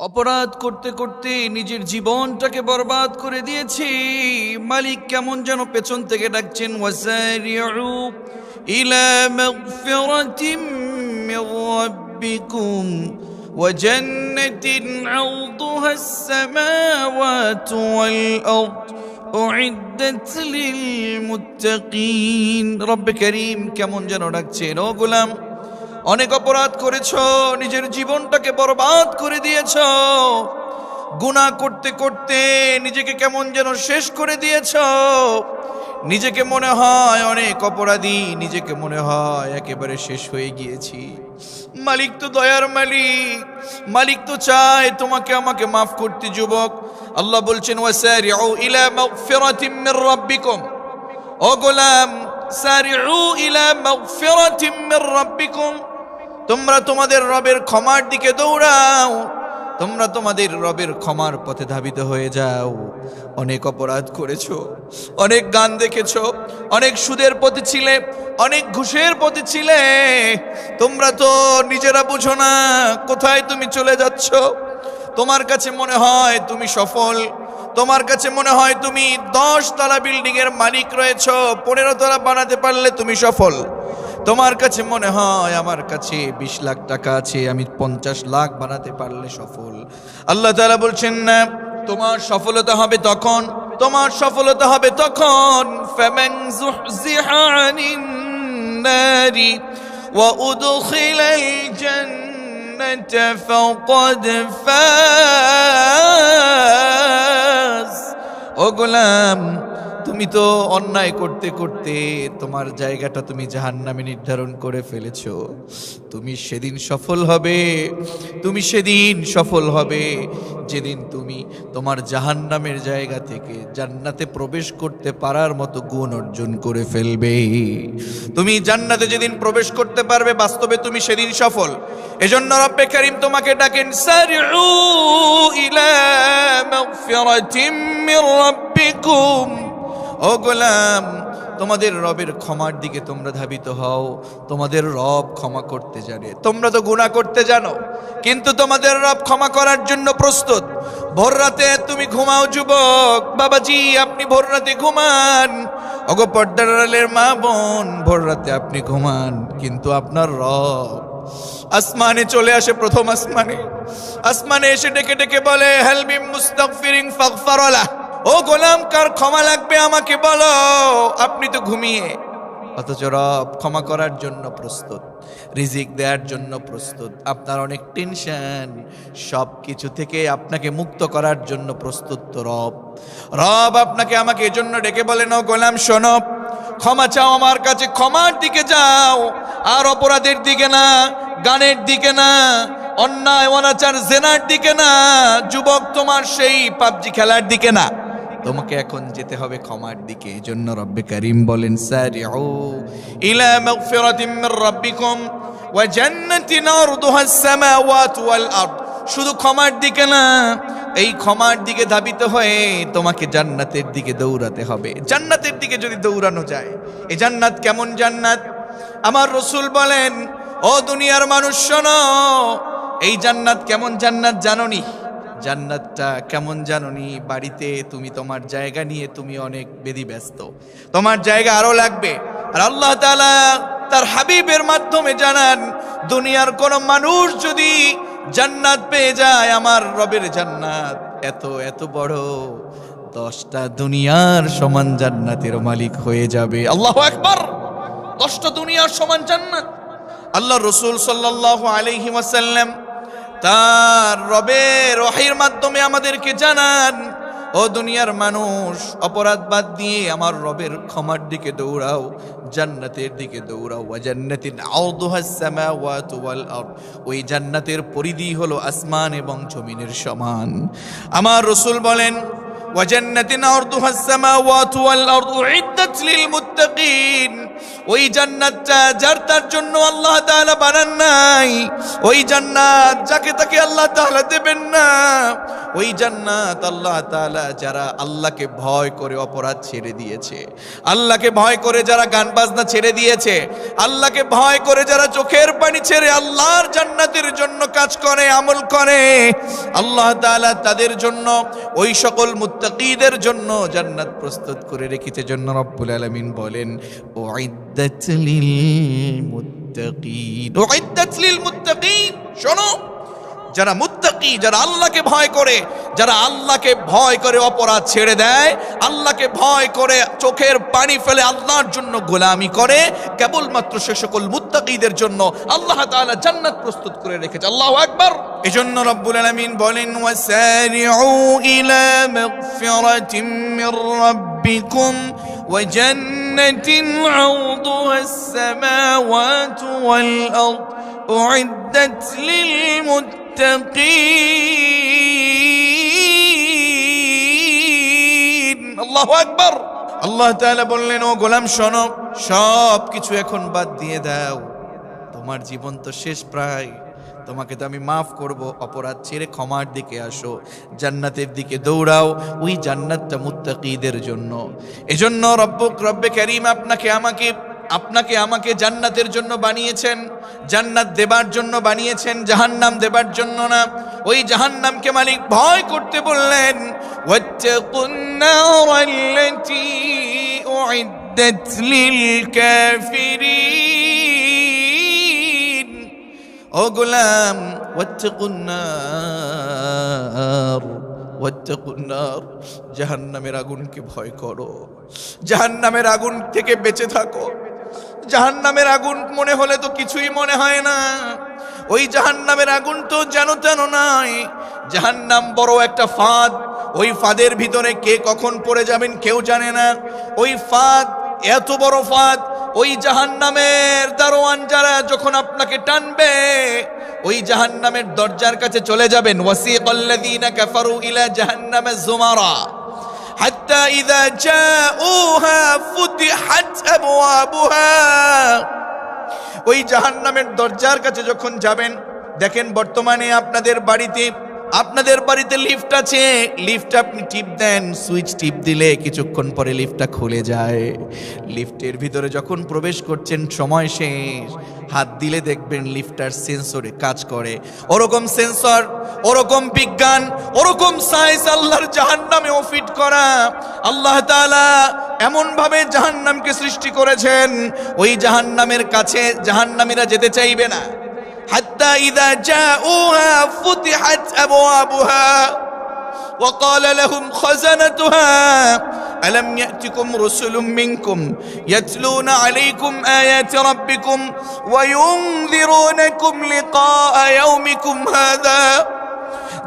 অপরাধ করতে করতে নিজের জীবনটাকে বরবাদ করে দিয়েছি। মালিক কেমন যেন পেছন থেকে ডাকছেন, ওয়াসারিউ ইলা মাগফিরাতিম মির রাব্বিকুম ওয়া জান্নাতিন আরদুহা আস-সামাওয়াতু ওয়াল আরদ উইদ্দাত লিল মুত্তাকিন। রব্বে করিম কেমন যেন ডাকছেন, ও গোলাম, অনেক অপরাধ করেছো, নিজের জীবনটাকে বরবাদ করে দিয়েছো। গুনাহ করতে করতে নিজেকে কেমন যেন শেষ করে দিয়েছো। নিজেকে মনে হয় অনেক অপরাধী, নিজেকে মনে হয় একেবারে শেষ হয়ে গিয়েছি। মালিক তো দয়ার মালিক, মালিক তো চায় তোমাকে আমাকে মাফ করতে। যুবক, আল্লাহ বলছেন, ওয়াসারিউ ইলা মাগফিরাতিম মির রাব্বিকুম। ও গোলাম, সারিউ ইলা মাগফিরাতিম মির রাব্বিকুম, তোমরা তোমাদের রবের ক্ষমার দিকে দৌড়াও, তোমরা তোমাদের রবের ক্ষমার পথে ধাবিত হয়ে যাও। অনেক অপরাধ করেছো, অনেক গান দেখেছো, অনেক সুদের পথে ছিলে, অনেক ঘুষের পথে ছিলে। তোমরা তো নিজেরা বুঝো না কোথায় তুমি চলে যাচ্ছ। তোমার কাছে মনে হয় তুমি সফল, তোমার কাছে মনে হয় তুমি 10 তলা বিল্ডিং এর মালিক রয়েছো, 15 তলা বানাতে পারলে তুমি সফল। তোমার কাছে মনে হয় আমার কাছে 20 লাখ টাকা আছে, আমি 50 লাখ বানাতে পারলে সফল। আল্লাহ তাআলা বলছেন না, তোমার সফলতা হবে তখন, তোমার সফলতা হবে তখন ফামান যুহজিহা আনিন নারি ওয়া উদখিলাল জান্নাতা ফাকাদ ফাজ। ও গোলাম, তুমি তো অন্যায় করতে করতে তোমার জায়গাটা তুমি জাহান্নামে নির্ধারণ করে ফেলেছো। তুমি সেদিন সফল হবে, তুমি সেদিন সফল হবে যেদিন তুমি তোমার জাহান্নামের জায়গা থেকে জান্নাতে প্রবেশ করতে পারার মতো গুণ অর্জন করে ফেলবে। তুমি জান্নাতে যেদিন প্রবেশ করতে পারবে, বাস্তবে তুমি সেদিন সফল। এজন্য রব্বে কারীম তোমাকে ডাকেন, সারিউ ইলা মাগফিরাতিম মির রাব্বিকুম। ও গোলাম, তোমাদের রবের ক্ষমার দিকে তোমরা ধাবিত হও। তোমাদের রব ক্ষমা করতে জানে। তোমরা তো গুনাহ করতে জানো, কিন্তু তোমাদের রব ক্ষমা করার জন্য প্রস্তুত। ভোর রাতে তুমি ঘুমাও যুবক, বাবাজি আপনি ভোর রাতে ঘুমান। ওগো পর্দার আড়ালের মা বোন, ভোর রাতে আপনি ঘুমান, কিন্তু আপনার রব আসমানে চলে আসে। প্রথম আসমানে, আসমানে এসে ডেকে ডেকে বলে, হাল মিন মুস্তাগফিরিন ফাগফার লাহ। ও গোলাম, কার ক্ষমা লাগবে আমাকে বলো। আপনি তো ঘুমিয়ে, অথচ রব ক্ষমা করার জন্য প্রস্তুত, রিজিক দেওয়ার জন্য প্রস্তুত। আপনার অনেক টেনশন, সব কিছু থেকে আপনাকে মুক্ত করার জন্য প্রস্তুত তো রব। রব আপনাকে আমাকে এজন্য ডেকে বলেন, ও গোলাম শোনো, ক্ষমা চাও আমার কাছে, ক্ষমার দিকে যাও, আর অপরাধের দিকে না, গানের দিকে না, অন্যায় অনাচার জেনার দিকে না, যুবক তোমার সেই পাবজি খেলার দিকে না। তোমাকে এখন যেতে হবে ক্ষমার দিকে। এজন্য রব্বে কারীম বলেন, সারিউ ইলা মাগফিরাতিম মির রাব্বিকুম ওয়া জান্নাতিন আরদুহা আস-সামাওয়াতু ওয়াল আরদ। শুধু ক্ষমার দিকে না, এই ক্ষমার দিকে ধাবিত হয়ে তোমাকে জান্নাতের দিকে দৌড়াতে হবে। জান্নাতের দিকে যদি দৌড়ানো যায়, এই জান্নাত কেমন জান্নাত? আমার রাসূল বলেন, ও দুনিয়ার মানুষ শোনো, এই জান্নাত কেমন জান্নাত জানোনি? জান্নাতটা কেমন জানোনি? বাড়িতে তুমি তোমার জায়গা নিয়ে তুমি অনেক ব্যস্ত, তোমার জায়গা আরো লাগবে। আর আল্লাহ তাআলা তার হাবিবের মাধ্যমে জানান, দুনিয়ার কোন মানুষ যদি জান্নাত পেয়ে যায়, আমার রবের জান্নাত এত এত বড়, 10টা দুনিয়ার সমান জান্নাতের মালিক হয়ে যাবে। আল্লাহু আকবার! 10টা দুনিয়ার সমান জান্নাত। আল্লাহ রাসূল সাল্লাল্লাহু আলাইহি ওয়াসাল্লাম তার রবের ওহীর মাধ্যমে আমাদেরকে জানান, ও দুনিয়ার মানুষ, অপরাধ বাদ দিয়ে আমার রবের ক্ষমার দিকে দৌড়াও, জান্নাতের দিকে দৌড়াও। ওয়া জান্নাতিন আরদুহা আস-সামাওয়াতু ওয়াল আরদ, ওই জান্নাতের পরিধি হলো আসমান এবং জমিনের সমান। আমার রাসূল বলেন, ওয়া জান্নাতিন আরদুহা আস-সামাওয়াতু ওয়াল আরদ উইদ্দাত লিল মুত্তাকিন। ওই জান্নাতটা যার তার জন্য আল্লাহ তাআলা বানান নাই, ওই জান্নাত যাকে তাকে আল্লাহ তাআলা দেবেন না। ওই জান্নাত আল্লাহ তাআলা যারা আল্লাহকে ভয় করে অপরাধ ছেড়ে দিয়েছে, আল্লাহকে ভয় করে যারা গান বাজনা ছেড়ে দিয়েছে, আল্লাহকে ভয় করে যারা চোখের পানি ছেড়ে আল্লাহর জান্নাতের জন্য কাজ করে, আমল করে, আল্লাহ তাআলা তাদের জন্য, ওই সকল মুত্তাকীদের জন্য জান্নাত প্রস্তুত করে রেখেছে। জন্য রব্বুল আলামিন বলেন উইদ্দাত লিল মুত্তাকিন, উইদ্দাত লিল মুত্তাকিন। শোনো, যারা মুত্তাকি, যারা আল্লাহকে ভয় করে, যারা আল্লাহকে ভয় করে অপরাধ ছেড়ে দেয়, আল্লাহকে ভয় করে চোখের পানি ফেলে আল্লাহর জন্য গোলামি করে, কেবলমাত্র সে সকল মুত্তাকিদের জন্য আল্লাহ তাআলা জান্নাত প্রস্তুত করে রেখেছে। আল্লাহু আকবার। এজন্য রব্বুল আলামিন বলেন ওয়াসারিউ ইলা মাগফিরাতিম মির রাব্বিকুম ওয়া জান্নাতিন আরদুহাস সামাওয়াতু ওয়াল আরদ উইদ্দাত লিল মুত্তাকিন। আল্লাহু আকবার। আল্লাহ তাআলা বললেন, ও গোলাম শোনো, সব কিছু এখন বাদ দিয়ে দাও, তোমার জীবন তো শেষ প্রায়, তোমাকে তো আমি মাফ করব, অপরাধ ছেড়ে ক্ষমার দিকে আসো, জান্নাতের দিকে দৌড়াও, ওই জান্নাতটা মুত্তাকীদের জন্য। এজন্য রব্বে কারীম আপনাকে আমাকে জান্নাতের জন্য বানিয়েছেন, জান্নাত দেবার জন্য বানিয়েছেন, জাহান্নাম দেবার জন্য না। ওই জাহান্নামকে মালিক ভয় করতে বললেন ওয়াত্তাকুন নারাল্লাতী উইদ্দাত লিল কাফিরিন। ও গোলাম, ওয়াত্তাকুন নার, ওয়াত্তাকুন নার, জাহান্নামের আগুনকে ভয় করো, জাহান্নামের আগুন থেকে বেঁচে থাকো। জাহান্নামের আগুন মনে হলে তো কিছুই মনে হয় না, ওই জাহান্নামের আগুন তো যেন তেন নয়। জাহান্নাম বড় একটা ফাঁদ, ওই ফাঁদের ভিতরে কে কখন পড়ে যাবেন কেউ জানে না। ওই ফাঁদ এত বড় ফাঁদ, ওই জাহান্নামের দারোয়ান যারা যখন আপনাকে টানবে, ওই জাহান্নামের দরজার কাছে চলে যাবেন। ওয়াসিকাল্লাযীনা কাফারু ইলা জাহান্নামে যুমারা হাত্তা ইযা জাউহা ফুতিহাত আবওয়াবুহা। ওই জাহান্নামের দরজার কাছে যখন যাবেন, দেখেন বর্তমানে আপনাদের বাড়িতে লিফট আছে, লিফটে আপনি টিপ দেন, সুইচ টিপ দিলে কিছুক্ষণ পরে লিফটটা খুলে যায়। লিফটের ভিতরে যখন প্রবেশ করছেন সময় শেষ, হাত দিলে দেখবেন লিফটার সেন্সরে কাজ করে। ওরকম সেন্সর, ওরকম বিজ্ঞান, ওরকম সায়েন্স আল্লাহর জাহান্নামেও ফিট করা। আল্লাহ তাআলা এমন ভাবে জাহান্নামকে সৃষ্টি করেছেন, ওই জাহান্নামের কাছে জাহান্নামীরা যেতে চাইবে না। হাত্তা ইযা জাউহা ফুতিহাত আবওয়াবুহা ওয়া ক্বালা লাহুম খাযানাতুহা আলাম ইয়াতিকুম রাসূলুম মিনকুম ইয়াতলুনা আলাইকুম আয়াতি রাব্বিকুম ওয়া ইউনযিরুনাকুম লিকাআ ইয়াউমিকুম হাযা।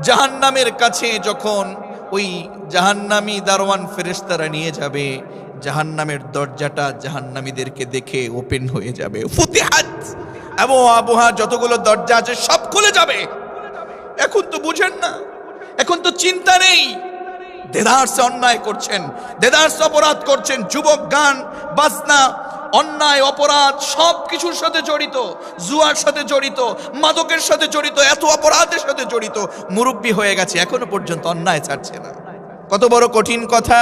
জাহান্নামের কাছে যখন ওই জাহান্নামী দারওয়ান ফেরেশতারা নিয়ে যাবে, জাহান্নামের দরজাটা জাহান্নামীদেরকে দেখে ওপেন হয়ে যাবে। ফুতিহাত আবওয়াবুহা, যতগুলো দরজা আছে সব খুলে যাবে। এখন তো বুঝেন না, এখন তো চিন্তা নেই, দেদারসে অন্যায় করছেন, দেদারসে অপরাধ করছেন। যুবক গান বাজনা, অন্যায় অপরাধ সব কিছুর সাথে জড়িত, জুয়ার সাথে জড়িত, মাদকের সাথে জড়িত, এত অপরাধের সাথে জড়িত, মুরব্বি হয়ে গেছে, এখনো পর্যন্ত অন্যায় ছাড়ছে না। কত বড় কঠিন কথা।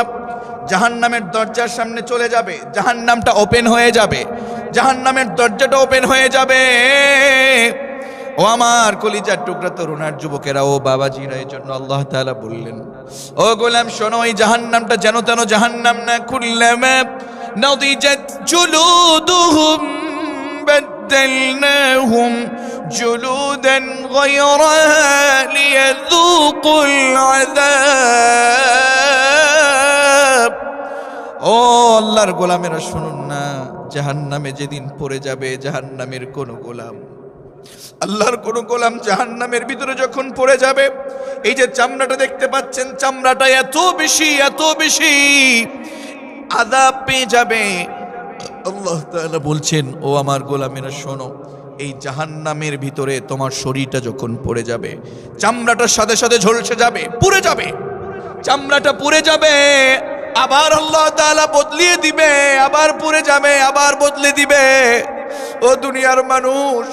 জাহান্নামের দরজার সামনে চলে যাবে, জাহান্নামটা ওপেন হয়ে যাবে, জাহান্নামের দরজাটা ওপেন হয়ে যাবে। ও আমার কলিজার টুকরা তরুণার যুবকেরা, ও বাবাজিরা, এই জন্য আল্লাহ তাআলা বললেন, ও গোলাম শোনো, এই জাহান্নামটা যেন তেন জাহান্নাম না। কুল্লামা নাদিজাত জুলুদুহুম বাদদালনাহুম জুলুদান গায়রাহা লিয়াযুকুল আযাব। ও আল্লাহর গোলামেরা শুনুন না, জাহান্নামে যেদিন পড়ে যাবে, জাহান্নামের কোন গোলাম, আল্লাহর কোন গোলাম জাহান্নামের ভিতরে যখন পড়ে যাবে, এই যে চামড়াটা দেখতে পাচ্ছেন, চামড়াটা এত বেশি আযাব পেয়ে যাবে। আল্লাহ তাআলা বলছেন, ও আমার গোলামেরা শোনো, এই জাহান্নামের ভিতরে তোমার শরীরটা যখন পড়ে যাবে, চামড়াটার সাথে সাথে ঝলসে যাবে, পুড়ে যাবে, চামড়াটা পুড়ে যাবে, আবার আল্লাহ তাআলা বদলিয়ে দিবে, আবার পুড়ে যাবে, আবার বদলে দিবে। ও দুনিয়ার মানুষ,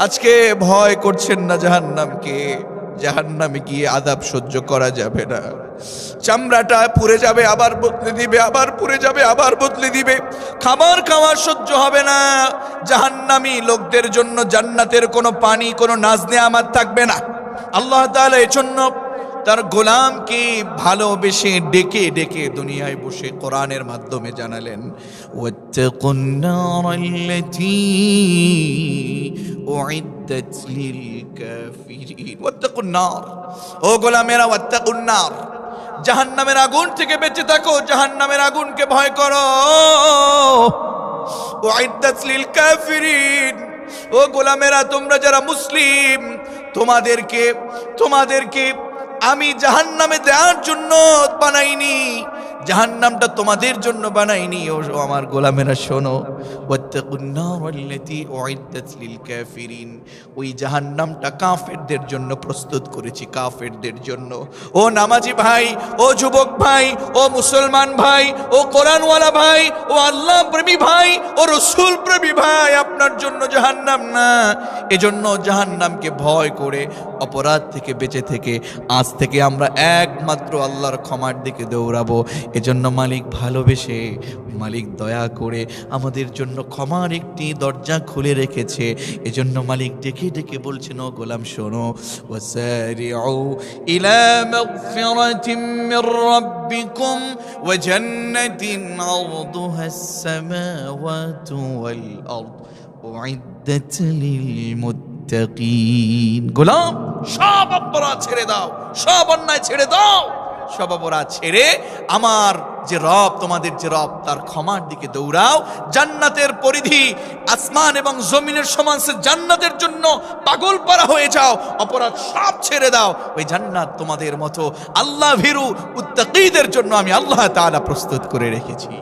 আজকে ভয় করছেন না জাহান্নামকে, জাহান্নামে গিয়ে আযাব সহ্য করা যাবে না। চামড়াটা পুড়ে যাবে, আবার বদলে দিবে, আবার পুড়ে যাবে, আবার বদলে দিবে। খাবার খাওয়া সহ্য হবে না। জাহান্নামী লোকদের জন্য জান্নাতের কোনো পানি, কোনো নাজ নেয়ামত থাকবে না। আল্লাহ তাআলা এজন্য তার গোলামকে ভালোবেসে ডেকে ডেকে দুনিয়ায় বসে কোরআনের মাধ্যমে জানালেন, ওয়াত্তাকুন নারাল্লাতী উইদ্দাত লিল কাফিরিন। ওয়াত্তাকুন নার, ও গোলামেরা, ওয়াত্তাকুন নার, জাহান্নামের আগুন থেকে বেঁচে থাকো, জাহান্নামের আগুনকে ভয় করো। উইদ্দাত লিল কাফিরিন, ও গোলামেরা, তোমরা যারা মুসলিম, তোমাদেরকে আমি জাহান্নামে দেওয়ার জন্য বানাইনি, জাহান্নামটা তোমাদের জন্য বানাইনি। ও আমার গোলামেরা শোনো, ওয়াত্তাকুন নারাল্লাতী উইদ্দাত লিল কাফিরিন, ওই জাহান্নামটা কাফেরদের জন্য প্রস্তুত করেছি, কাফেরদের জন্য। ও নামাজি ভাই, ও যুবক ভাই, ও মুসলমান ভাই, ও কোরআনওয়ালা ভাই, ও আল্লাহ প্রেমী ভাই, ও রসূল প্রেমী ভাই, আপনার জন্য জাহান্নাম না। এজন্য জাহান্নামকে ভয় করে, অপরাধ থেকে বেঁচে থেকে আজ থেকে আমরা একমাত্র আল্লাহর ক্ষমার দিকে দৌড়াবো। এজন্য মালিক ভালোবেসে, মালিক দয়া করে আমাদের জন্য ক্ষমার একটি দরজা খুলে রেখেছে। এজন্য মালিক ডেকে ডেকে বলছেন, ও গোলাম শোনো, ওয়াসারিউ ইলা মাগফিরাতিম মির রাব্বিকুম ওয়া জান্নাতিন আরদুহাস সামাওয়াতু ওয়াল আরদ উইদ্দাত লিল মুত্তাকিন। গোলাম, সব অপরাধ ছেড়ে দাও, সব অন্যায় ছেড়ে দাও, সব অপরাধ ছেড়ে আমার যে রব, তোমাদের যে রব, তার ক্ষমার দিকে দৌড়াও। জান্নাতের পরিধি আসমান এবং জমিনের সমান, সে জান্নাতের জন্য পাগল পারা হয়ে যাও, অপরাধ সব ছেড়ে দাও। ওই জান্নাত তোমাদের মতো আল্লাহ ভীরু মুত্তাকীদের জন্য আমি আল্লাহ তাআলা প্রস্তুত করে রেখেছি।